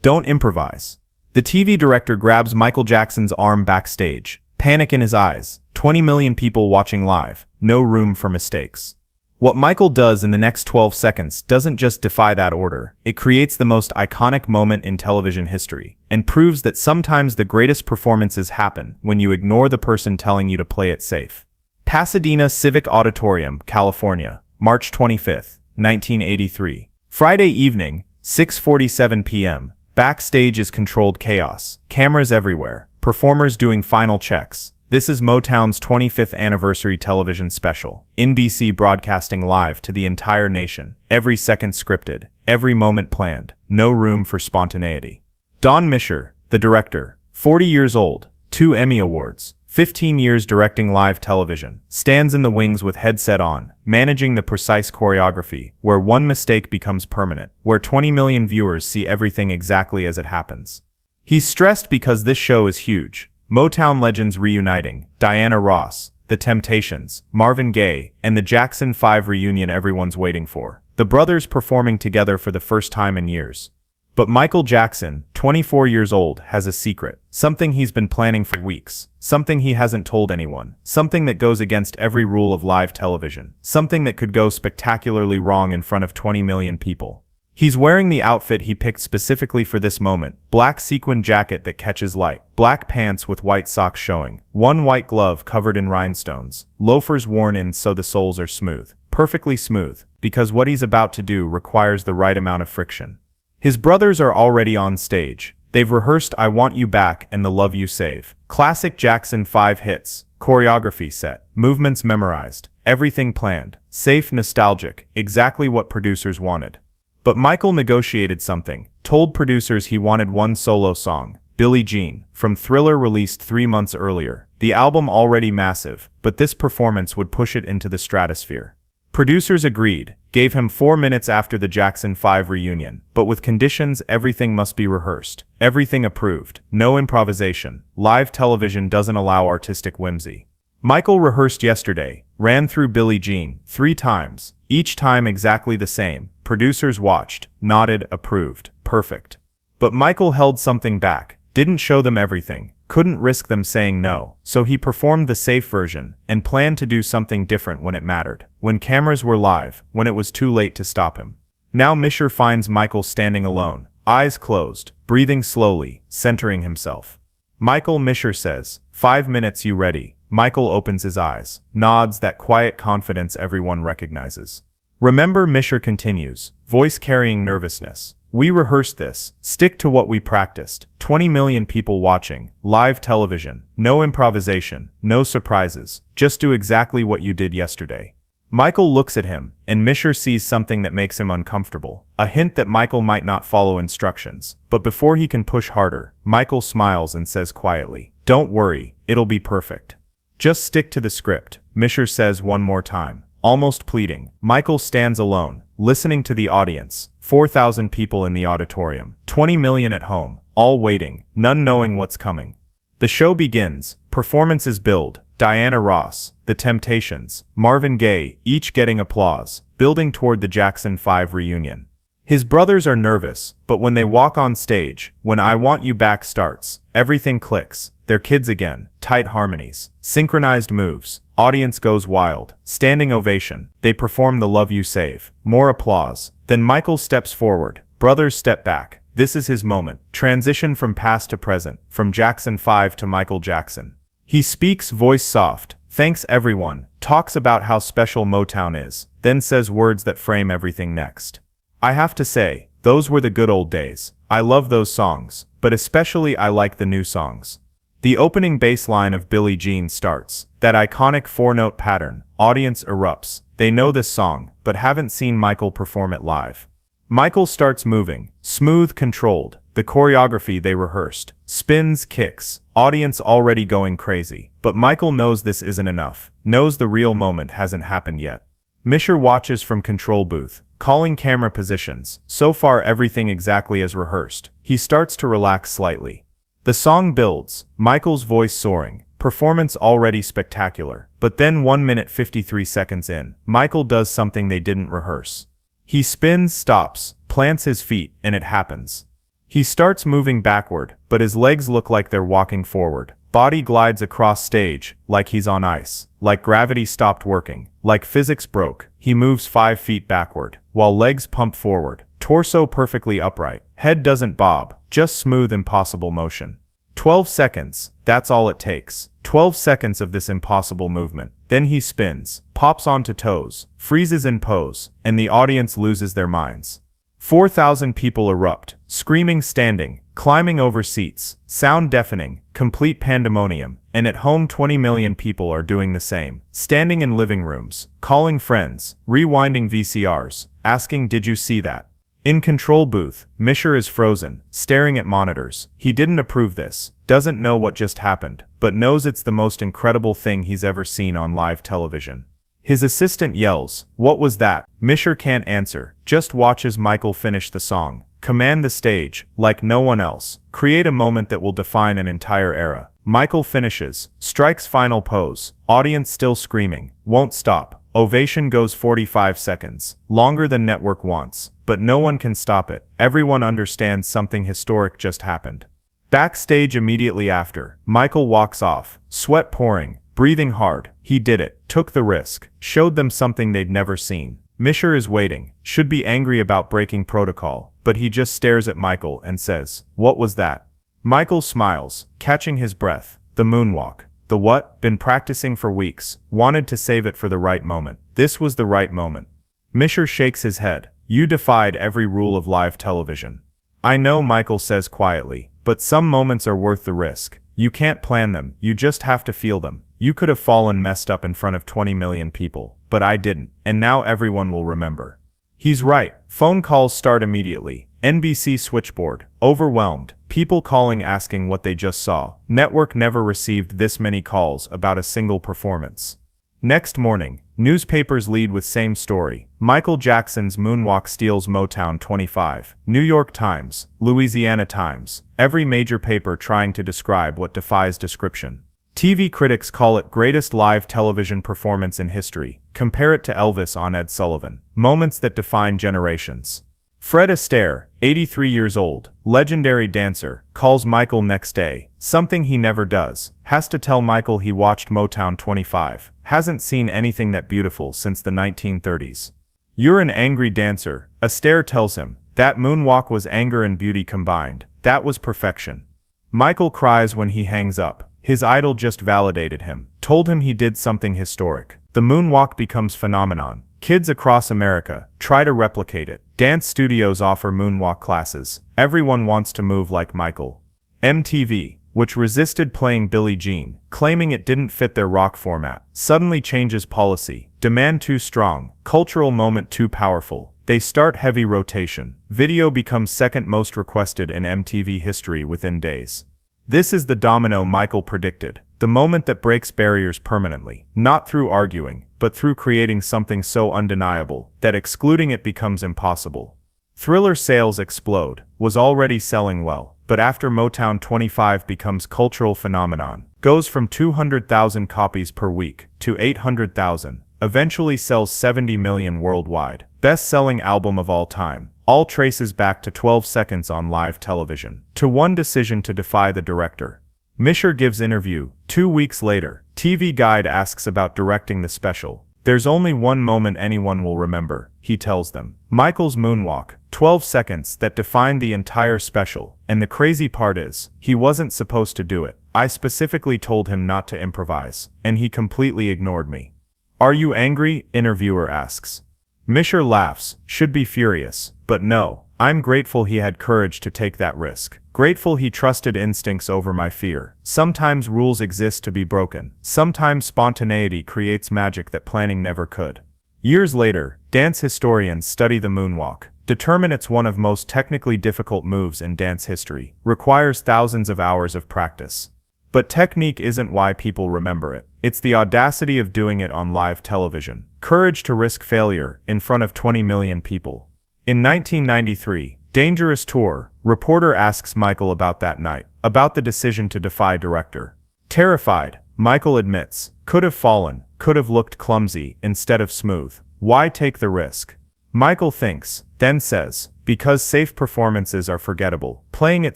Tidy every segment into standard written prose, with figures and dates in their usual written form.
Don't improvise. The TV director grabs Michael Jackson's arm backstage, panic in his eyes, 20 million people watching live, no room for mistakes. What Michael does in the next 12 seconds doesn't just defy that order, it creates the most iconic moment in television history, and proves that sometimes the greatest performances happen when you ignore the person telling you to play it safe. Pasadena Civic Auditorium, California, March 25, 1983. Friday evening, 6:47 p.m. Backstage is controlled chaos, cameras everywhere, performers doing final checks. This is Motown's 25th anniversary television special, NBC broadcasting live to the entire nation, every second scripted, every moment planned, no room for spontaneity. Don Mischer, the director, 40 years old, 2 Emmy Awards, 15 years directing live television, stands in the wings with headset on, managing the precise choreography, where one mistake becomes permanent, where 20 million viewers see everything exactly as it happens. He's stressed because this show is huge. Motown legends reuniting, Diana Ross, The Temptations, Marvin Gaye, and the Jackson 5 reunion everyone's waiting for. The brothers performing together for the first time in years. But Michael Jackson, 24 years old, has a secret. Something he's been planning for weeks. Something he hasn't told anyone. Something that goes against every rule of live television. Something that could go spectacularly wrong in front of 20 million people. He's wearing the outfit he picked specifically for this moment. Black sequin jacket that catches light. Black pants with white socks showing. One white glove covered in rhinestones. Loafers worn in so the soles are smooth. Perfectly smooth. Because what he's about to do requires the right amount of friction. His brothers are already on stage. They've rehearsed I Want You Back and The Love You Save. Classic Jackson 5 hits. Choreography set. Movements memorized. Everything planned. Safe, nostalgic. Exactly what producers wanted. But Michael negotiated something. Told producers he wanted one solo song. Billie Jean, from Thriller, released 3 months earlier. The album already massive, but this performance would push it into the stratosphere. Producers agreed, gave him 4 minutes after the Jackson 5 reunion, but with conditions: everything must be rehearsed, everything approved, no improvisation. Live television doesn't allow artistic whimsy. Michael rehearsed yesterday, ran through Billie Jean 3 times, each time exactly the same. Producers watched, nodded, approved, perfect. But Michael held something back, didn't show them everything. Couldn't risk them saying no, so he performed the safe version, and planned to do something different when it mattered, when cameras were live, when it was too late to stop him. Now Mischer finds Michael standing alone, eyes closed, breathing slowly, centering himself. Michael, Mischer says, 5 minutes, you ready? Michael opens his eyes, nods, that quiet confidence everyone recognizes. Remember, Mischer continues, voice carrying nervousness. We rehearsed this. Stick to what we practiced. 20 million people watching. Live television. No improvisation. No surprises. Just do exactly what you did yesterday. Michael looks at him, and Mischer sees something that makes him uncomfortable. A hint that Michael might not follow instructions. But before he can push harder, Michael smiles and says quietly, "Don't worry, it'll be perfect. Just stick to the script," Mischer says one more time, almost pleading. Michael stands alone, listening to the audience. 4,000 people in the auditorium, 20 million at home, all waiting, none knowing what's coming. The show begins, performances build, Diana Ross, The Temptations, Marvin Gaye, each getting applause, building toward the Jackson 5 reunion. His brothers are nervous, but when they walk on stage, when I Want You Back starts, everything clicks. They're kids again, tight harmonies, synchronized moves, audience goes wild, standing ovation. They perform The Love You Save, more applause. Then Michael steps forward, brothers step back. This is his moment, transition from past to present, from Jackson 5 to Michael Jackson. He speaks, voice soft, thanks everyone, talks about how special Motown is, then says words that frame everything next. I have to say, those were the good old days. I love those songs, but especially I like the new songs. The opening bass line of Billie Jean starts, that iconic 4-note pattern. Audience erupts. They know this song, but haven't seen Michael perform it live. Michael starts moving, smooth, controlled, the choreography they rehearsed, spins, kicks, audience already going crazy. But Michael knows this isn't enough, knows the real moment hasn't happened yet. Mischer watches from control booth, calling camera positions. So far everything exactly as rehearsed. He starts to relax slightly. The song builds, Michael's voice soaring, performance already spectacular. But then 1 minute 53 seconds in, Michael does something they didn't rehearse. He spins, stops, plants his feet, and it happens. He starts moving backward, but his legs look like they're walking forward. Body glides across stage, like he's on ice, like gravity stopped working, like physics broke. He moves 5 feet backward, while legs pump forward, torso perfectly upright, head doesn't bob, just smooth impossible motion. 12 seconds, that's all it takes. 12 seconds of this impossible movement. Then he spins, pops onto toes, freezes in pose, and the audience loses their minds. 4,000 people erupt, screaming, standing, climbing over seats, sound deafening, complete pandemonium, and at home 20 million people are doing the same, standing in living rooms, calling friends, rewinding VCRs, asking, "Did you see that?" In control booth, Mischer is frozen, staring at monitors. He didn't approve this, doesn't know what just happened, but knows it's the most incredible thing he's ever seen on live television. His assistant yells, "What was that?" Mischer can't answer, just watches Michael finish the song. Command the stage, like no one else. Create a moment that will define an entire era. Michael finishes, strikes final pose. Audience still screaming, won't stop. Ovation goes 45 seconds, longer than network wants, but no one can stop it. Everyone understands something historic just happened. Backstage immediately after, Michael walks off, sweat pouring, breathing hard. He did it, took the risk, showed them something they'd never seen. Mischer is waiting, should be angry about breaking protocol, but he just stares at Michael and says, "What was that?" Michael smiles, catching his breath. The moonwalk. The what? Been practicing for weeks, wanted to save it for the right moment. This was the right moment. Mischer shakes his head. You defied every rule of live television. I know, Michael says quietly, but some moments are worth the risk. You can't plan them, you just have to feel them. You could have fallen messed up in front of 20 million people, but I didn't, and now everyone will remember. He's right. Phone calls start immediately. NBC switchboard, overwhelmed, people calling asking what they just saw. Network never received this many calls about a single performance. Next morning, newspapers lead with same story. Michael Jackson's Moonwalk steals Motown 25. New York Times, Louisiana Times, every major paper trying to describe what defies description. TV critics call it greatest live television performance in history. Compare it to Elvis on Ed Sullivan. Moments that define generations. Fred Astaire, 83 years old, legendary dancer, calls Michael next day. Something he never does. Has to tell Michael he watched Motown 25. Hasn't seen anything that beautiful since the 1930s. You're an angry dancer, Astaire tells him. That moonwalk was anger and beauty combined. That was perfection. Michael cries when he hangs up. His idol just validated him, told him he did something historic. The moonwalk becomes phenomenon. Kids across America try to replicate it. Dance studios offer moonwalk classes. Everyone wants to move like Michael. MTV, which resisted playing Billie Jean, claiming it didn't fit their rock format, suddenly changes policy. Demand too strong, cultural moment too powerful. They start heavy rotation. Video becomes second most requested in MTV history within days. This is the domino Michael predicted, the moment that breaks barriers permanently, not through arguing, but through creating something so undeniable that excluding it becomes impossible. Thriller sales explode, was already selling well, but after Motown 25 becomes cultural phenomenon, goes from 200,000 copies per week to 800,000, eventually sells 70 million worldwide, best-selling album of all time. All traces back to 12 seconds on live television, to one decision to defy the director. Mischer gives interview. 2 weeks later, TV Guide asks about directing the special. There's only one moment anyone will remember, he tells them. Michael's moonwalk, 12 seconds that defined the entire special. And the crazy part is, he wasn't supposed to do it. I specifically told him not to improvise, and he completely ignored me. Are you angry? Interviewer asks. Mischer laughs, should be furious, but no, I'm grateful he had courage to take that risk. Grateful he trusted instincts over my fear. Sometimes rules exist to be broken. Sometimes spontaneity creates magic that planning never could. Years later, dance historians study the moonwalk, determine it's one of most technically difficult moves in dance history, requires thousands of hours of practice. But technique isn't why people remember it. It's the audacity of doing it on live television. Courage to risk failure in front of 20 million people. In 1993, Dangerous Tour, reporter asks Michael about that night, about the decision to defy director. Terrified, Michael admits, could have fallen, could have looked clumsy instead of smooth. Why take the risk? Michael thinks, then says, because safe performances are forgettable. Playing it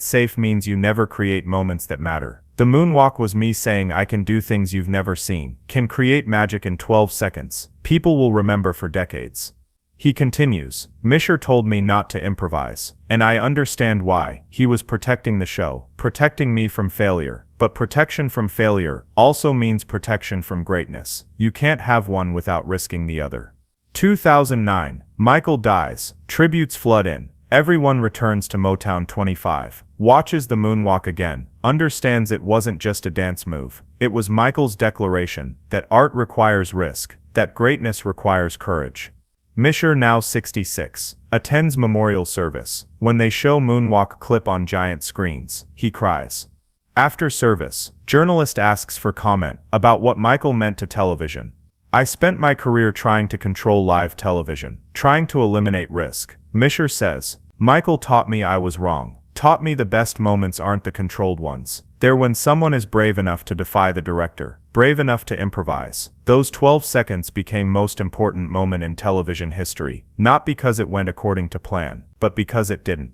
safe means you never create moments that matter. The moonwalk was me saying I can do things you've never seen, can create magic in 12 seconds. People will remember for decades. He continues, Mischer told me not to improvise, and I understand why. He was protecting the show, protecting me from failure. But protection from failure also means protection from greatness. You can't have one without risking the other. 2009, Michael dies, tributes flood in. Everyone returns to Motown 25, watches the moonwalk again, understands it wasn't just a dance move. It was Michael's declaration that art requires risk, that greatness requires courage. Mischer, now 66, attends memorial service. When they show moonwalk clip on giant screens, he cries. After service, journalist asks for comment about what Michael meant to television. I spent my career trying to control live television, trying to eliminate risk. Mischer says, Michael taught me I was wrong, taught me the best moments aren't the controlled ones. They're when someone is brave enough to defy the director, brave enough to improvise. Those 12 seconds became most important moment in television history, not because it went according to plan, but because it didn't.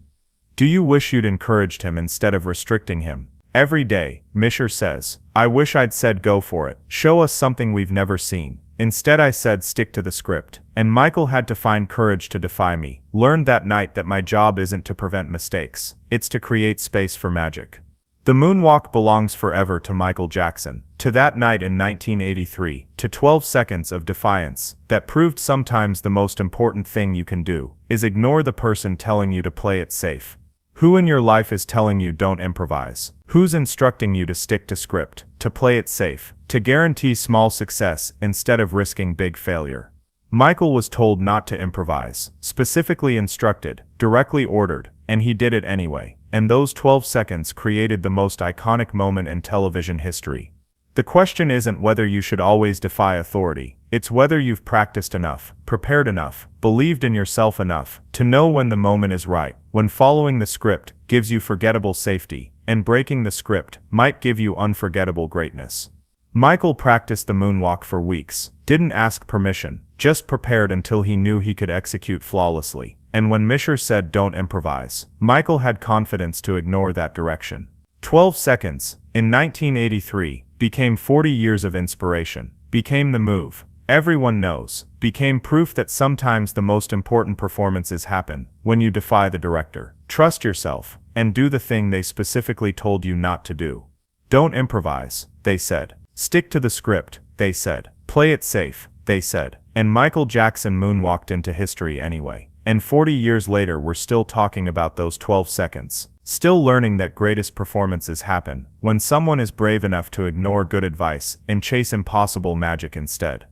Do you wish you'd encouraged him instead of restricting him? Every day, Mischer says, I wish I'd said go for it, show us something we've never seen. Instead I said stick to the script, and Michael had to find courage to defy me. Learned that night that my job isn't to prevent mistakes, it's to create space for magic. The moonwalk belongs forever to Michael Jackson, to that night in 1983, to 12 seconds of defiance that proved sometimes the most important thing you can do is ignore the person telling you to play it safe. Who in your life is telling you don't improvise? Who's instructing you to stick to script, to play it safe, to guarantee small success instead of risking big failure? Michael was told not to improvise, specifically instructed, directly ordered, and he did it anyway. And those 12 seconds created the most iconic moment in television history. The question isn't whether you should always defy authority, it's whether you've practiced enough, prepared enough, believed in yourself enough to know when the moment is right, when following the script gives you forgettable safety, and breaking the script might give you unforgettable greatness. Michael practiced the moonwalk for weeks, didn't ask permission, just prepared until he knew he could execute flawlessly. And when Mischer said don't improvise, Michael had confidence to ignore that direction. 12 seconds, in 1983, became 40 years of inspiration, became the move everyone knows, became proof that sometimes the most important performances happen when you defy the director. Trust yourself, and do the thing they specifically told you not to do. Don't improvise, they said. Stick to the script, they said. Play it safe, they said. And Michael Jackson moonwalked into history anyway. And 40 years later we're still talking about those 12 seconds. Still learning that greatest performances happen when someone is brave enough to ignore good advice and chase impossible magic instead.